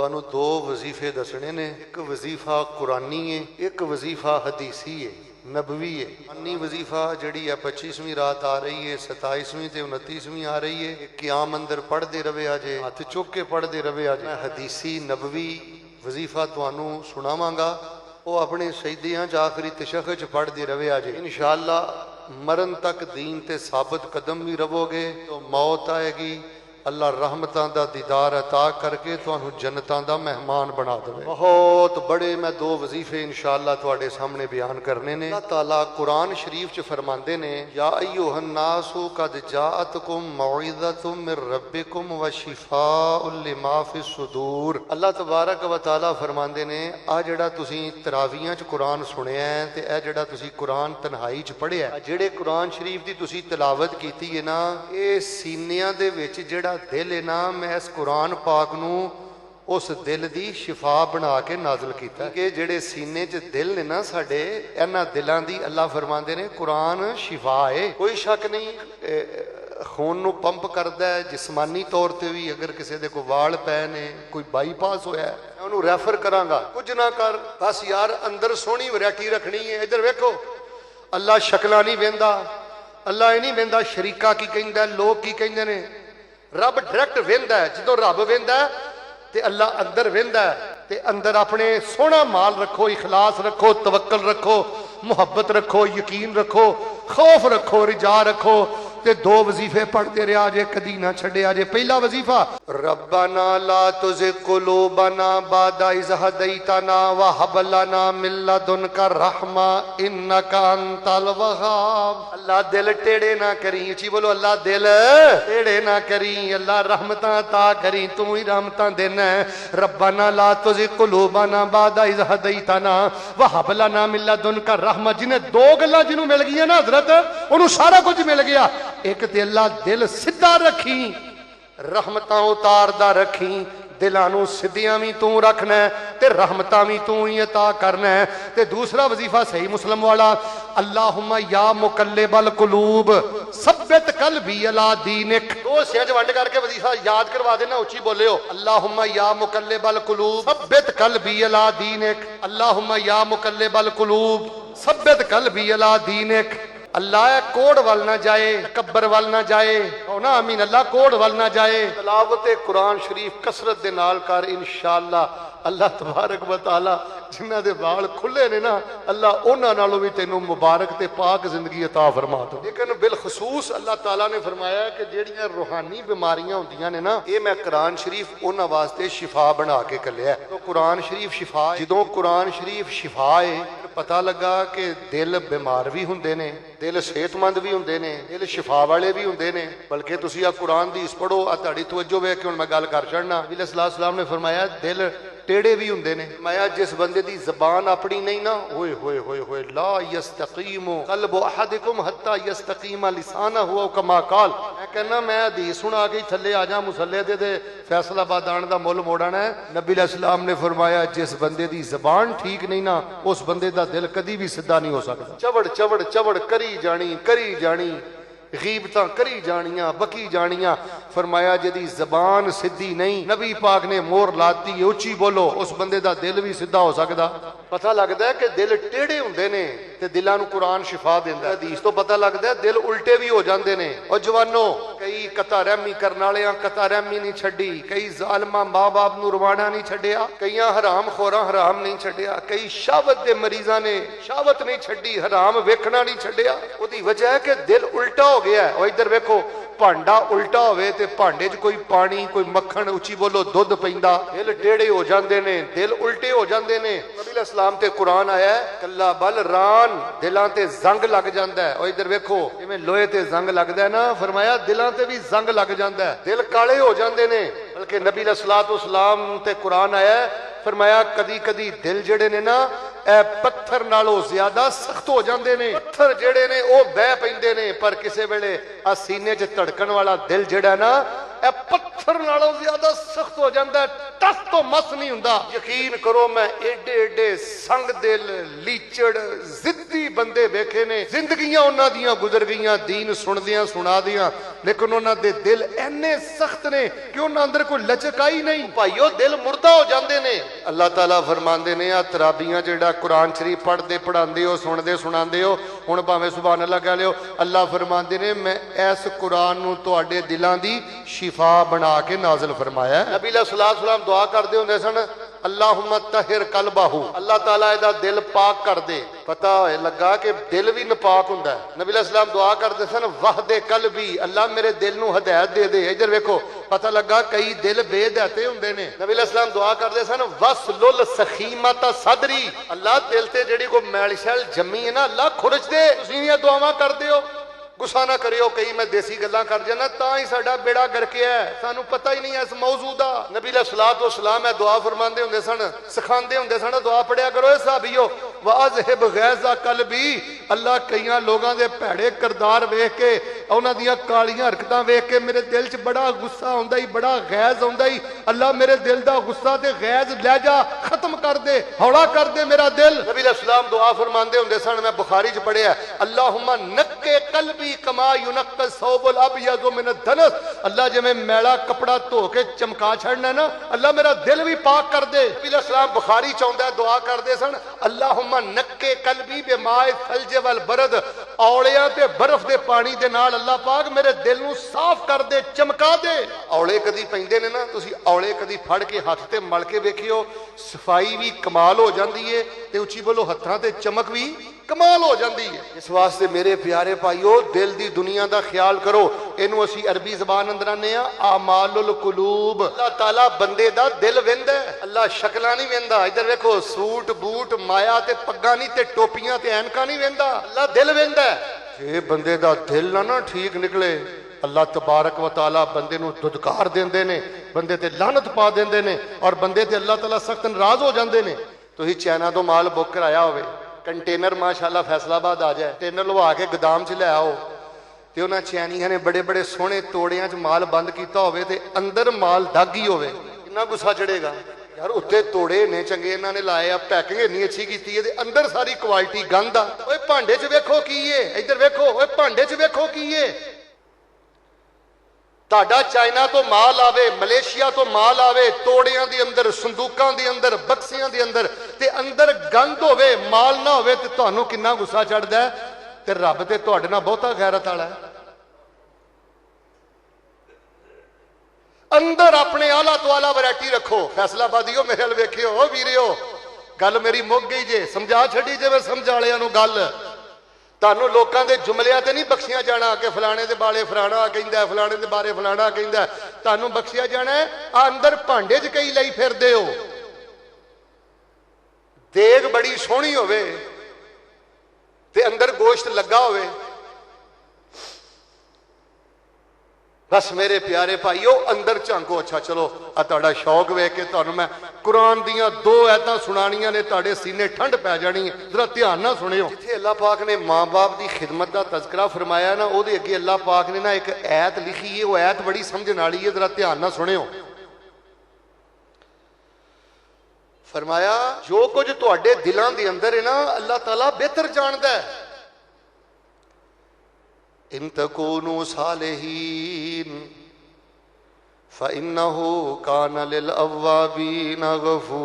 ਤੁਹਾਨੂੰ दो वजीफे दसने ने। एक वजीफा कुरानी है, एक वजीफा हदीसी है, नबवी है। कुरानी वजीफा जड़ी है 25वीं रात आ रही है, 27वीं ते 29वीं आ रही है। क्याम अंदर पढ़ते रहे अजे, हथ चुक के पढ़ते रहे अजे। मैं हदीसी नबवी वजीफा तुहानू सुनावांगा, वो अपने शहीदियां च आखिरी तशहद च पढ़ते रहे अजे। इंशाअल्लाह मरण तक दीन ते साबित कदम भी रहोगे तो मौत आएगी, अल्लाह रहमतां दा दीदार अता करके तुहानू जन्नतां दा मेहमान बना देवे। बहुत बड़े मैं दो वजीफे इंशाअल्लाह तुहाडे सामने बयान करने ने। अल्लाह ताला कुरान शरीफ च फरमांदे ने, या अय्युहन नासु कद जाअतकुम मौइज़तुम मिर रब्बिकुम व शिफाउल लिमा फिस सुदूर। अल्लाह तबारक व तआला फरमांदे ने, आ जेड़ा तुसीं तरावियां च कुरान सुनिया है ते ए जेड़ा तुसीं कुरान तन्हाई च पढ़िया, जेड़े कुरान शरीफ दी तुसीं तिलावत कीती है ना, ये सीनियां दे विच जेड़ा दिल है ना, मैं इस कुरान पाक नू उस दिल दी शिफा बना के नाजल किया कि जेड़े सीने च दिल ने ना साडे, इन्हां दिलां दी अल्लाह फरमांदे ने कुरान शिफा है। कोई शक नहीं, खून नू पंप करदा है जिस्मानी तौर ते भी। अगर किसी दे कोई वाल पै ने, कोई बाईपास होया है, मैं उन्हूं रैफर करांगा। कुछ ना कर, बस यार अंदर सोहनी वैरायटी रखनी है। इधर वेखो, अल्लाह शक्लां नहीं वेंदा, अल्लाह ये नहीं वेंदा शरीका की कहिंदा, लोग की कहिंदे ने। रब डायरैक्ट वेंदा है। जो रब वेंदा ते अल्लाह अंदर वेंदा है, ते अंदर अपने सोहना माल रखो, इखलास रखो, तवक्कल रखो, मुहब्बत रखो, यकीन रखो, खौफ रखो, रिजा रखो, ते दो वजीफे पढ़ते रहा जे, कदी ना छड्डिया जे। पहला वजीफा, रब्बना ला तुज़िग़ क़ुलूबना बअदा इज़ हदैतना व हब लना मिन लदुनका रहमा इन्नका अंतल वहाब। अल्लाह दिल टेढ़े ना करी, उची बोलो, अल्लाह दिल टेढ़े ना करी, अल्लाह रहमतां अता करी, तू ही रहमतां देना है। रब्बना ला तुज़िग़ क़ुलूबना बअदा इज़ हदैतना व हब लना मिन लदुनका रहमा। जिन्हें दो गल्लां जिन्हों मिल गई ना हजरत, उन्होंने सारा कुछ मिल गया। एक ते अल्लाह दिल सीधा रखी, रहमतां उतारदा रखी, दिलां नूं सिद्धियां भी तू रखना है ते रहमतां भी तू ही अता करना है। ते दूसरा वजीफा सही मुस्लिम वाला, अल्लाहुम्मा या मुकल्लिबल कुलूब सब्बित कल्बी अला दीनिक। दो सेज वंड करके वजीफा याद करवा देना, उच्ची बोलियो, अल्लाहुम्मा या मुकल्लिबल कुलूब सब्बित कल्बी अला दीनिक। अल्लाहुम्मा या मुकल्लिबल कुलूब सब्बित कल्बी अला दीनिक। अल्लाह कोड वल ना जाए, कब्बर वल ना जाए, ना आमीन, अल्लाह कोड वल ना जाए। तलावत कुरान शरीफ कसरत दे नाल कर, इंशाअल्लाह अल्लाह तबारक व तआला जिन्हां दे वाल खुले ने ना, अल्लाह उन्हां नालों भी तैनूं मुबारक ते पाक जिंदगी अता फरमा दे। लेकिन बिलखसूस अल्लाह ताला ने फरमाया कि जेड़ियां रूहानी बीमारियां हुंदियां ने ना, ये मैं कुरान शरीफ उन्हां वास्ते शिफा बना के कलिया। तो कुरान शरीफ शिफा, जदों कुरान शरीफ शिफा है, पता लगा कि दिल बीमार भी हुंदे ने, दिल सेहतमंद भी हुंदे ने, दिल शिफा वाले भी हुंदे ने। बल्कि तुसीं आ कुरान दी इस पढ़ो, आ तुहाडी तवज्जो वेख के हुण मैं गल कर छड़ना। नबी सल्लल्लाहु अलैहि वसल्लम ने फरमाया दिल टेढ़े भी हुंदे ने। मैं जिस बंदे दी जबान अपनी नहीं ना, होए होए होए होए, ला यस्तकीमु कल्बु अहदिकुम हत्ता यस्तकीमा लिसानहु औ कमा काल। मैं कहना, मैं हदीस सुना के थल्ले आ जा मुसल्ले दे फैसलाबाद आने दा मुल मोड़ना है। नबी सलाम ने फरमाया जिस बंदे दी जबान ठीक नहीं ना, उस बंदे दा दिल कदी भी सीधा नहीं हो सकता। चवड़ चवड़ चवड़ करी जानी, गीबतां करी जानियां, बकी जानियां। फरमाया जिहदी जबान सीधी नहीं, नबी पाक ने मोहर लाती, उच्ची बोलो, उस बंदे दा दिल भी सीधा हो सकदा। पता लगदा है कि दिल टेढ़े हुंदे ने ते दिलां नूं कुरान शिफा दिंदा है। हदीस तो पता लगदा है दिल उल्टे भी हो जांदे ने। और जवानो, कई कता रहमी करन वालियां कता रहमी नहीं छड्डी, कई जालिमां मां बाप नूं रवाना नहीं छड्डिया, कईयां हराम खोरां हराम नहीं छड्डिया, कई शाहवत दे मरीजां ने शाहवत नहीं छड्डी, हराम वेखना नहीं छड्डिया। ओदी वजह है कि दिल उल्टा हो गया है। और इधर वेखो, भांडा उल्टा होवे ते भांडे च कोई पानी कोई मक्खन, उची बोलो, दुध पैंदा, दिल टेढ़े हो जाते ने, दिल उल्टे हो जाते ने। नबी सलाम ते कुरान आया है, कल्ला बल रान, दिलां ते जंग लग जाता है। और इधर वेखो, जिवें लोहे ते जंग लगदा है ना, फरमाया दिलां ते भी जंग लग जाता है, दिल काले हो जाते ने। बल्कि नबी सलाम ते कुरान आया है, फरमाया कदी कदी दिल जेड़े ने ना, ए पत्थर नालों ज्यादा सख्त हो जाते ने। पत्थर जेड़े ने वो बह पैंदे ने, पर किसी वेले आ सीने च धड़कन वाला दिल जेड़ा ना, ਇਹ ਪੱਥਰ ਨਾਲੋਂ ਜ਼ਿਆਦਾ ਸਖਤ ਹੋ ਜਾਂਦਾ ਹੈ, ਟਸ ਤੋਂ ਮਸ ਨਹੀਂ ਹੁੰਦਾ। ਯਕੀਨ ਕਰੋ ਮੈਂ ਏਡੇ ਏਡੇ ਸੰਗ ਦਿਲ ਲੀਚੜ ਜ਼ਿੱਦੀ ਬੰਦੇ ਵੇਖੇ ਨੇ, ਜ਼ਿੰਦਗੀਆਂ ਉਹਨਾਂ ਦੀਆਂ ਗੁਜ਼ਰ ਗਈਆਂ ਦੀਨ ਸੁਣਦਿਆਂ ਸੁਣਾਦਿਆਂ, ਲੇਕਿਨ ਉਹਨਾਂ ਦੇ ਦਿਲ ਇੰਨੇ ਸਖਤ ਨੇ ਕਿ ਉਹਨਾਂ ਅੰਦਰ ਕੋਈ ਲਚਕ ਆਈ ਨਹੀਂ। ਭਾਈਓ ਦਿਲ ਮੁਰਦਾ ਹੋ ਜਾਂਦੇ ਨੇ। ਅੱਲਾਹ ਤਾਲਾ फरमाते ने आ तराबियां जेड़ा कुरान शरीफ पढ़ते पढ़ाते हो सुनते सुनाते हो, हुण भावें सुभान अल्लाह कह लियो, अल्लाह फरमाते ने मैं इस कुरान नूं तुहाडे दिलां दी शिफा बना के नाज़िल फरमाया। नबी सल्लल्लाहु अलैहि वसल्लम दुआ करते हुंदे सन अल्लाहुम्मा तहिर कल्बहू, अल्लाह ताला इहदा दिल पाक कर दे। पता होए लगा कि दिल भी नापाक हुंदा है। नबी सल्लल्लाहु दुआ करते सन वहदे कल्बी, अल्लाह मेरे दिल नूं हिदायत दे दे। इधर वेखो पता लगा कई दिल बेहदायते हुंदे ने। नबी सल्लल्लाहु दुआ करते सन वसलुल सखीमत सदरी, अल्लाह दिल ते जेड़ी कोई मैल शैल जम्मी है ना अल्लाह खुरच दे। तुसीं इह दुआवां करदे हो, गुस्सा ना करियो, कई मैं देसी गल्लां कर जाना तां ही साडा बेड़ा गरकिया है, सानू पता ही नहीं है इस मौजू दा। नबी सल्लल्लाहु सलाम दुआ फरमांदे हुंदे सन, सिखांदे हुंदे सन, दुआ पढ़िया करो ए साहबियो वाज़हिब गैज़ा कल्बी, अल्लाह कईयां लोगां दे भैड़े किरदार वेख के उन्हां दियां कालियां हरकतां वेख के मेरे दिल च बड़ा गुस्सा आउंदा ही, बड़ा गैज़ आउंदा ही। अल्लाह मेरे दिल दा गुस्सा ते गैज़ लहजा खत्म कर दे, हौला कर दे मेरा दिल। नबी सल्लल्लाहु दुआ फरमांदे हुंदे सन, मैं बुखारी च पढ़िया अल्लाहुम्मा नक्के कल्बी कमा युनक्कस सौबुल अबयज़ मिन दनस, अल्लाह जिवें मैला कपड़ा धो के चमका छड़ना ना अल्लाह मेरा दिल भी पाक कर दे। नबी सल्लल्लाहु बुखारी च आउंदा दुआ करदे सन अल्लाहुम्मा नक्के कल्बी बिमाए सल्ज वल बरद, औलियां ते बर्फ दे पानी दे नाल अल्लाह पाक मेरे दिल नूं साफ कर दे, चमका दे। औले कदी पैंदे ने ना, तुसीं औले कदी फड़ के हत्थ ते मल के वेखियो, सफाई भी कमाल हो जाती है ते उची बोलो हत्थां ते चमक भी कमाल हो जाती है। इस वास्ते मेरे प्यारे भाईओ दिल दी दुनिया का ख्याल करो। इनू असी अरबी जबान अंदर आने आमालुल कुलूब, अल्लाह ताला बंदे दा दिल वेंदा है, अल्लाह शक्लां नहीं वेंदा। इधर देखो सूट बूट माया ते पग्गां नहीं ते टोपियां ते ऐनकां नहीं वेंदा, अल्लाह दिल वेंदा है। जे बंदे दा दिल ना ठीक निकले अल्लाह तबारक व तआला बंदे नूं दुदकार देंदे ने, बंदे ते लानत पा देंदे ने और बंदे ते अल्लाह ताला सख्त नाराज हो जांदे ने। तुसीं चाइना तो माल बुक कराया होवे, कंटेनर माशाअल्लाह फैसलाबाद आ जाए, कंटेनर लवा के गोदाम च ले आओ ते उन्हां चैनियां ने बड़े बड़े सोहने तोड़ियां च माल बंद कीता होवे ते अंदर माल दागी होवे, कितना गुस्सा चढ़ेगा यार। उत्ते तोड़े इन्ने चंगे इन्हां ने लाए आ, पैकिंग इन्नी अच्छी कीती है ते अंदर सारी क्वालिटी गंद आ। ओए भांडे च वेखो की है, इधर वेखो ओए भांडे च वेखो की है। ताड़ा चाइना तो माल आवे, मलेशिया तो माल आवे, तोड़ियां दे अंदर संदूकां दे अंदर बक्सियां दे अंदर ते अंदर गंद होवे माल ना होवे ते तुहानू किन्ना गुस्सा चढ़दा है। ते रब ते तुहाडे नाल बहुता गैरत वाला है। अंदर अपने आला तो आला वैरायटी रखो। फैसलाबादियो मेरे हल वेखियो ओ वीरियो, गल मेरी मुक गई जे, समझा छड़ी जे मैं समझ वालियां नू गल। तुहानू लोकां दे जुमलियां ते नहीं बख्शिया जाना कि फलाने दे बारे फलाना कहंदा है, फलाने दे बारे फलाना कहंदा है। तुहानू बख्शिया जाना है आ अंदर भांडे च कई लई फिरदे हो। देग बड़ी सोहनी होवे ते अंदर गोश्त लगा होवे। बस मेरे प्यारे भाईओ अंदर झांको। अच्छा चलो आ तुहाडा शौक वेख के तुहानू मैं कुरान दियां दो आयतां सुनानियां ने, तुहाडे सीने ठंड पै जानी है, जरा ध्यान नाल सुनियो। जिथे अल्लाह पाक ने मां बाप की खिदमत का तज़किरा फरमाया ना, उहदे अगे अल्लाह पाक ने ना एक आयत लिखी है, वो आयत बड़ी समझण वाली है, जरा ध्यान नाल सुनियो। फरमाया जो कुछ तुहाडे दिलां दे अंदर है ना अल्लाह ताला बेहतर जानदा है। इन तकूनू सालिहीन फ़इन्नहु कान लिल अव्वाबीन गफूरा।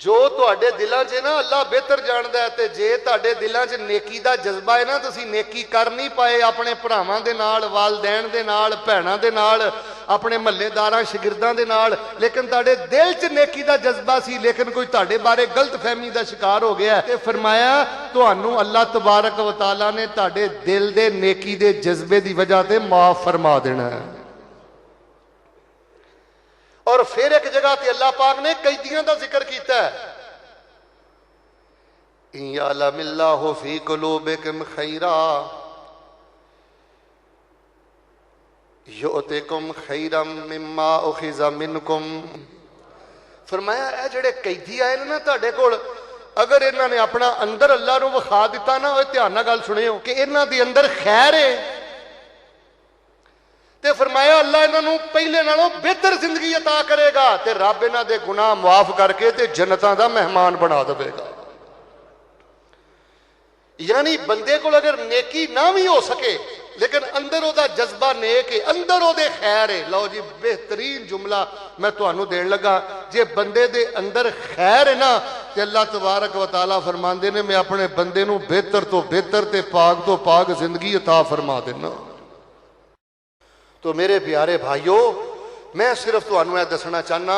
जो तुहाडे दिलां च ना अल्लाह बेहतर जानदा है। ते जे तुहाडे दिलां च नेकी दा जज्बा है ना, तुसीं नेकी कर नहीं पाए अपने भरावां दे नाल, वालदैन दे नाल, भैणां दे नाल, अपने महल्लेदारां शागिर्दां दे नाल, लेकिन तुहाडे दिल च नेकी दा जज्बा सी, लेकिन कोई तुहाडे बारे गलत फहमी दा शिकार हो गया ते फरमाया तुहानू अल्लाह तबारक व तआला ने तुहाडे दिल दे नेकी दे जज्बे दी वजह ते माफ फरमा देना है। और फिर एक जगह ते अल्लाह पाक ने कैदियां का जिक्र किया है। इन यअलमिल्लाहु फी कुलूबिकुम खैरा युअतिकुम खैरम मिम्मा उखिज़ा मिनकुम। फरमाया ए जेड़े कैदी आए ना तुहाडे कोल, अगर इन्होंने अपना अंदर अल्लाह नूं विखा दिता ना, ध्यान नाल गल सुनियो कि इन्हां दे अंदर खैर है, ते फरमाया अल्लाह इन्हों पहले नालों बेहतर जिंदगी अता करेगा, ते रब इन्हां दे गुनाह माफ करके ते जन्नतां दा मेहमान बना देगा। यानी बंदे को अगर नेकी ना भी हो सके लेकिन अंदर ओदा जज्बा नेक है, अंदर ओदे खैर है। लो जी बेहतरीन जुमला मैं तुहानू देण लगा, जे बंदे दे अंदर खैर है ना ते अल्लाह तबारक व तआला फरमांदे ने मैं अपने बंदे नू बेहतर तो बेहतर ते पाक तो पाक जिंदगी अता फरमा देना। तो मेरे प्यारे भाइयों, मैं सिर्फ तुहानू यह दसना चाहना,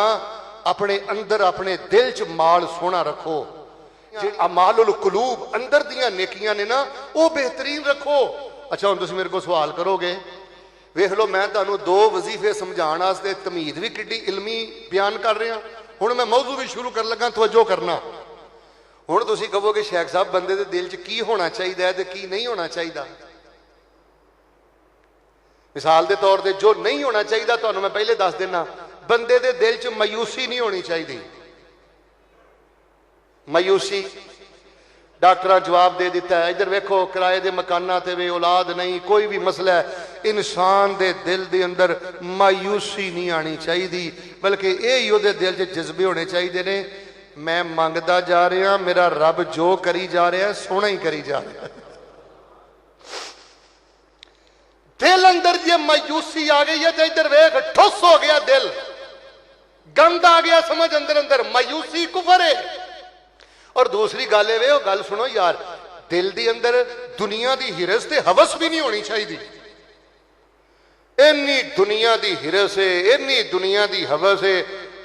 अपने अंदर अपने दिल च माल सोना रखो, अमालुल कुलूब अंदर दियां नेकियां ने ना वो बेहतरीन रखो। अच्छा हुण तुसीं मेरे को सवाल करोगे, वेख लो मैं तुहानू दो वजीफे समझाउण वास्ते तमीद भी किड्डी इलमी बयान कर रहा, हुण मैं मौजू भी शुरू कर लगा, तवज्जो करना। हुण तुसीं कहोगे शेख साहब बंदे दे दिल च की होना चाहिए ते की नहीं होना चाहिए। मिसाल के तौर पर जो नहीं होना चाहिए तुहानू मैं पहले दस देना, बंदे दे दिल च मायूसी नहीं होनी चाहिए। मायूसी डॉक्टर जवाब दे दिता है, इधर वेखो किराए के मकाना ते वे औलाद नहीं, कोई भी मसला है, इंसान दे दिल के अंदर मायूसी नहीं आनी चाहिए, बल्कि यही उहदे दिल च जज्बे होने चाहिए ने, मैं मंगदा जा रहा, मेरा रब जो करी जा रहा है सोहना ही करी जा रहा है। दिल अंदर जे मायूसी आ गई है तो इधर वेख ठुस हो गया दिल, गंद आ गया समझ अंदर अंदर, मायूसी कुफर है। और दूसरी गल है, वो गल सुनो यार, दिल के अंदर दुनिया की हिरस ते हवस भी नहीं होनी चाहिए। इन्नी दुनिया की हिरस है, इन्नी दुनिया की हवस है,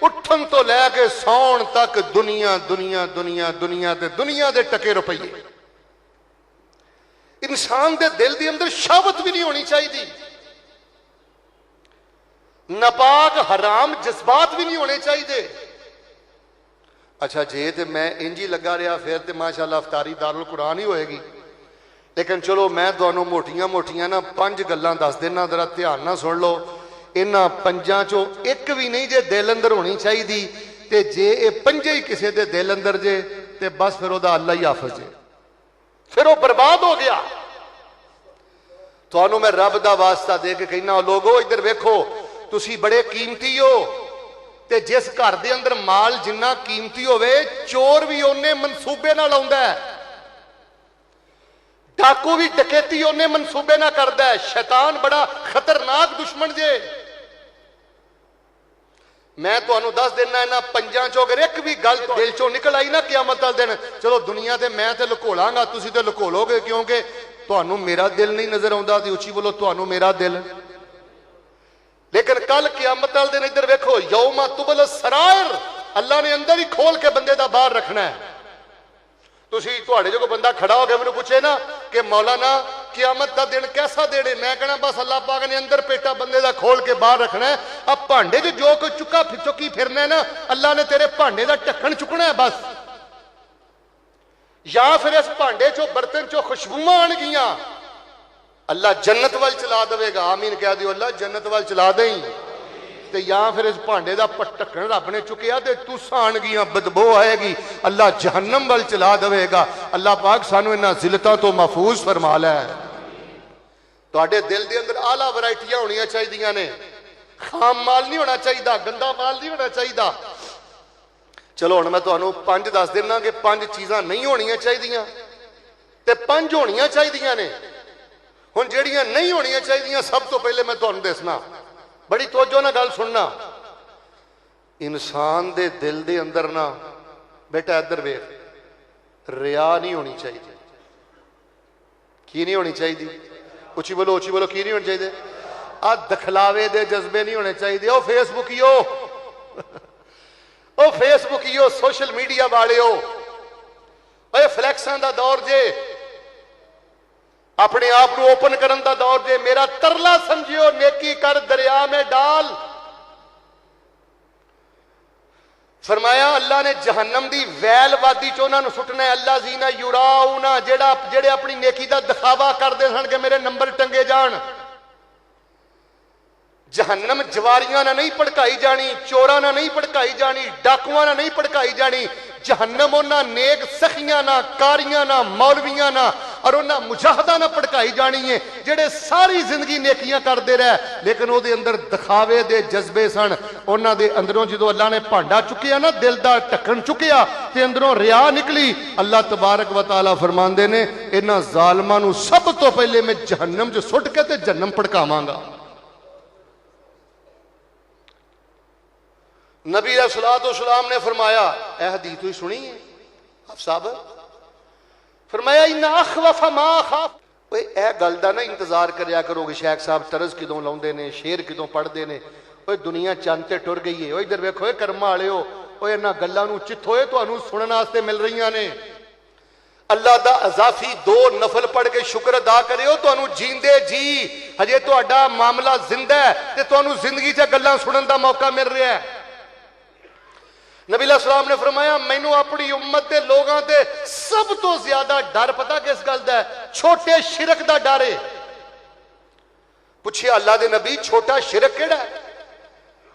उठन तो लैके सौण तक दुनिया दुनिया दुनिया दुनिया ते दुनिया के टके रुपये। इंसान के दिल के अंदर शहावत भी नहीं होनी चाहिए, नापाक हराम जज्बात भी नहीं होने चाहिए। अच्छा जे तो मैं इंज ही लगा रहा फिर तो माशाअल्लाह अफ्तारी दारुल कुरान ही होएगी, लेकिन चलो मैं तुहानू मोटियां मोटियां ना 5 गल्लां दस देना, जरा ध्यान ना सुन लो। इन्हां 5 चों एक भी नहीं जे दिल अंदर होनी चाहिए, ते जे ये 5 ही किसी के दिल अंदर जे ते बस फिर वह अल्लाह ही हाफिज जे, फिर वो बर्बाद हो गया। तुहानू मैं रब दा वास्ता दे के कहना, लोगो इधर वेखो, तुसी बड़े कीमती हो, ते जिस घर दे अंदर माल जिन्ना कीमती होवे चोर भी ओने मनसूबे नाल आउंदा है, डाकू भी डकैती ओने मनसूबे नाल करदा है। शैतान बड़ा खतरनाक दुश्मन जे। मैं तुहानू दस देना, इन्हां 5 चों अगर एक भी गल दिल चों निकल आई ना क़यामत वाले दिन, चलो दुनिया ते मैं ते लुको लांगा, तुसीं ते लुको लोगे, क्योंकि तुहानू मेरा दिल नहीं नजर आउंदा, ते उच्ची बोलो तुहानू मेरा दिल। लेकिन कल क़यामत वाले दिन इधर वेखो, यौमा तुबल सरायर, अल्लाह ने अंदर ही खोल के बंदे दा बाहर रखना है। तुसी तुहाडे जो कोई बंदा खड़ा हो गया मैनूं पूछे ना कि मौलाना क़यामत दा दिन कैसा दिन है, मैं कहना बस अल्लाह पाक ने अंदर पेटा बंदे दा खोल के बाहर रखना है। अब भांडे च जो कोई चुका चुकी फिरना है ना, अल्लाह ने तेरे भांडे दा ढक्कन चुकना है बस, या फिर इस भांडे चो बर्तन चो खुशबुआं आणगियां, अल्लाह जन्नत वाल चला देगा। आमीन कह दियो, अल्लाह जन्नत वाल चला दें। ते या फिर इस भांडे का ढक्कन रब ने चुकया ते तुसां आणगियां, बदबू आएगी, अल्लाह जहन्नम वाल चला देगा। अल्लाह पाक सानू इन्हां जिलतां तो महफूज फरमा लै। तुहाडे दिल के अंदर आला वैरायटियां होनियां चाहिए ने, खाम माल नहीं होना चाहिए, गंदा माल नहीं होना चाहिए। चलो हुण मैं तुहानू 5 दस देना कि 5 चीज़ां नहीं होनियां चाहिए ते 5 होनियां चाहिए ने। हुण जिहड़ियां नहीं होनियां चाहिए सब तो पहले मैं तुहानू दसना, बड़ी तवज्जो नाल गल सुनना। इंसान दे दिल दे अंदर ना बेटा इधर वेख, रिया नहीं होनी चाहिए। की नहीं होनी चाहिए? उची बोलो, उची बोलो, की नहीं होनी चाहिए? आ दखलावे दे जज्बे नहीं होने चाहिए। ओ फेसबुकियो, ओ फेसबुकियो, सोशल मीडिया वाले हो, फ्लैक्सां दा दौर जे, अपने आप को ओपन करन दा दौर जे। मेरा तरला समझियो, नेकी कर दरिया में डाल। फरमाया अल्लाह ने जहन्नम दी वैल वादी च उन्हां नूं सुटना है। अल्लाह जीना युराउना, जेड़े अपनी नेकी दा दिखावा करदे सन कि मेरे नंबर टंगे जान। जहन्नम जवारियां ना नहीं भड़काई जानी, चोरां ना नहीं भड़काई जानी, डाकुआं ना नहीं भड़काई जानी। जहन्नम उन्हां नेक सखियां ना, कारियां ना, मौलवियां ना और उन्हां मुजाहिदां ना भड़काई जानी है जिहड़े सारी जिंदगी नेकियां करते रहे, लेकिन उहदे अंदर दिखावे दे जज्बे सन। उन्हां दे अंदरों जदों अल्लाह ने भांडा चुकिया ना, दिल दा ढक्कन चुकिया ते अंदरों रिया निकली। अल्लाह तबारक व तआला फरमांदे ने इन्हां जालिमां नूं सब तो पहले मैं जहन्नम च सुट के ते जहन्नम भड़कावांगा। नबी अलैहिस्सलाम ने फरमाया, यह हदीस तुसीं सुनी है आप साहब, फरमाया इन्ना अखवफ मा खाफ। ओए ए गल दा ना इंतजार करया करो कि शेख साहब तरज किदों लाउंदे ने, शेर किदों पढ़दे ने। ओए दुनिया चंद ते टुर गई है। ओए इधर वेखो, ए कर्मा वालिओ, ओए इन्हां गल्लां नूं चित्थोए तुहानूं सुनन वास्ते मिल रहीआं ने। अल्लाह दा अजाफी 2 नफल पढ़ के शुक्र अदा करियो, तुहानूं जींदे जी हजे तुहाडा मामला जिंदा है ते तुहानूं जिंदगी च गल्लां सुनन दा मौका मिल रहा है। नबी अलैहिस्सलाम ने फरमाया मैनू अपनी उम्मत के लोगों से सब तो ज्यादा डर पता किस गल का है? छोटे शिरक का डर है। पूछिया अल्लाह के नबी छोटा शिरक केड़ा है?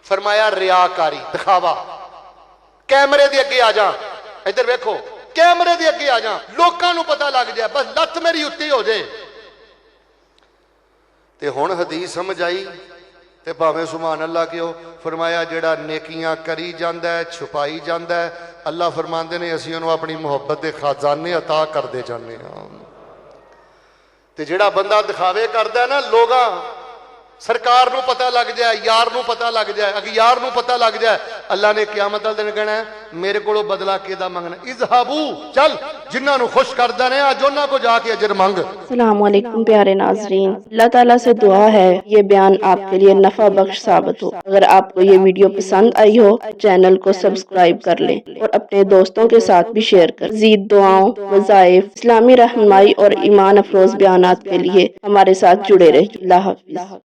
फरमाया रियाकारी, दिखावा। कैमरे के अगे आ जा, इधर वेखो, कैमरे के अगे आ जा, लोगों पता लग जाए, बस लत मेरी उत्ती हो जाए। ते हुण हदीस समझ आई ते भावें सुभान अल्लाह कहो। फरमाया जिहड़ा नेकियां करी जांदा है, छुपाई जांदा है, अल्लाह फरमांदे ने असीं उहनूं अपनी मुहब्बत के खजाने अता करदे जाने हां। ते जिहड़ा बंदा दिखावे करदा है ना, लोगां सरकार नूं पता लग जाए, यार नूं पता लग जाए, अगियार नूं पता लग जाए, अल्लाह ने क़यामत वाले दिन कहना है मेरे कोलों बदला किहदा मंगना? इज़हाबू, चल जिन्हां नूं खुश करदा ने अज उन्हां को जाके अजर मंग। अस्सलाम वालेकुम प्यारे नाजरीन, अल्लाह ताला से दुआ है ये बयान आपके लिए नफा बख्श साबित हो। अगर आपको ये वीडियो पसंद आई हो तो चैनल को सब्सक्राइब कर लें और अपने दोस्तों के साथ भी शेयर कर। मज़ीद दुआओं, वज़ाइफ, इस्लामी रहनुमाई और ईमान अफरोज बयानात के लिए हमारे साथ जुड़े रहिए। अल्लाह हाफ़िज़।